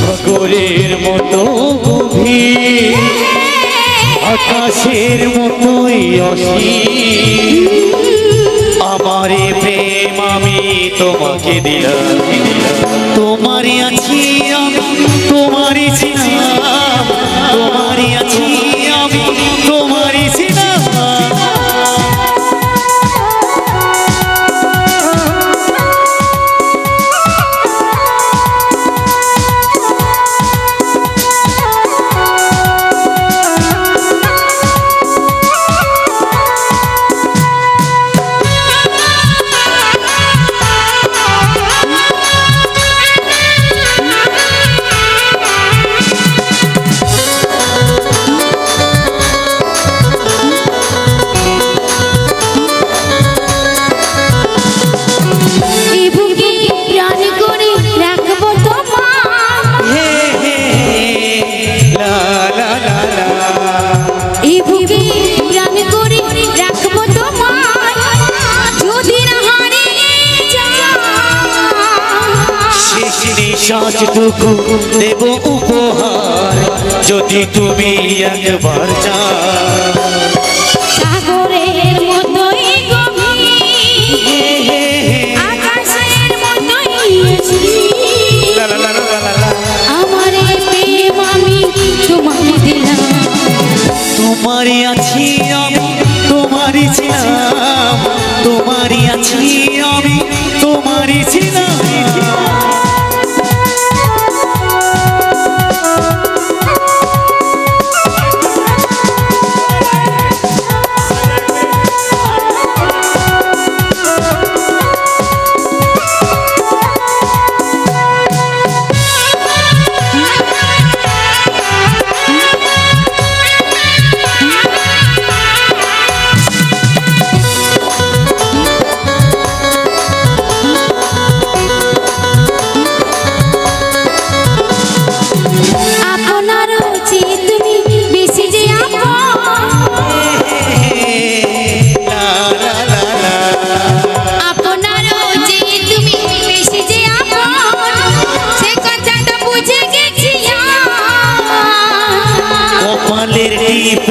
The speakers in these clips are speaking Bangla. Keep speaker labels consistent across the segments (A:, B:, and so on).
A: সাগরের মতো গভীর আকাশের মতোই অসীম আমারে প্রেম আমি তোমাকে দিলাম তোমারই আছি আমি তোমারই ছিলাম তোমারই আছি আমি তোমারই ছিলাম সাজটুকু দেব উপহার যদি তুমি একবার যাও
B: সাগরের মতোই গভীর আকাশের মতোই আমার প্রেম আমি তোমাকে দিলাম
A: তোমারই আছি আমি তোমারই ছিলাম তোমারই আছি আমি তোমারই ছিলাম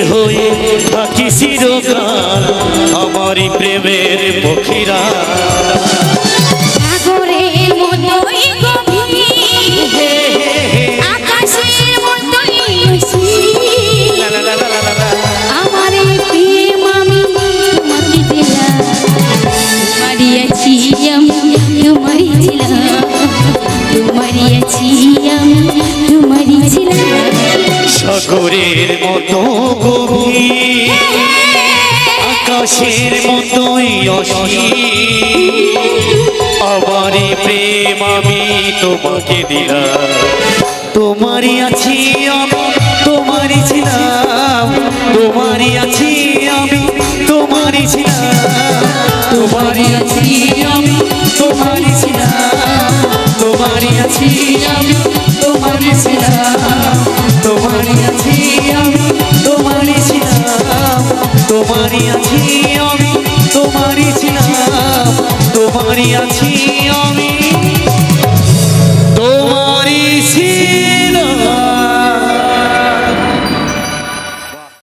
A: হয়ে থাকি চিরকাল আমারই প্রেমের পক্ষীরা
B: সাগরের মতোই গভীর আকাশের মতোই আমার প্রেম আমি তোমাকে দিলাম তোমারই আছি আমি তোমারই ছিলাম তোমারই আছি আমি তোমারই ছিলাম
A: সাগরের মতো গভীর আকাশের মতোই অসীম আমারই প্রেম আমি তোমাকে দিলাম তোমারই আছি আমি তোমারই ছিলাম তোমারই আছি আমি তোমারই ছিলাম তোমারই আছি আমি তোমারই ছিলাম তোমারই আছি আমি তোমারই ছিলাম তোমারই আছি আমি তোমারই ছিলাম তোমারই আছি আমি তোমারই ছিলাম তোমারই আছি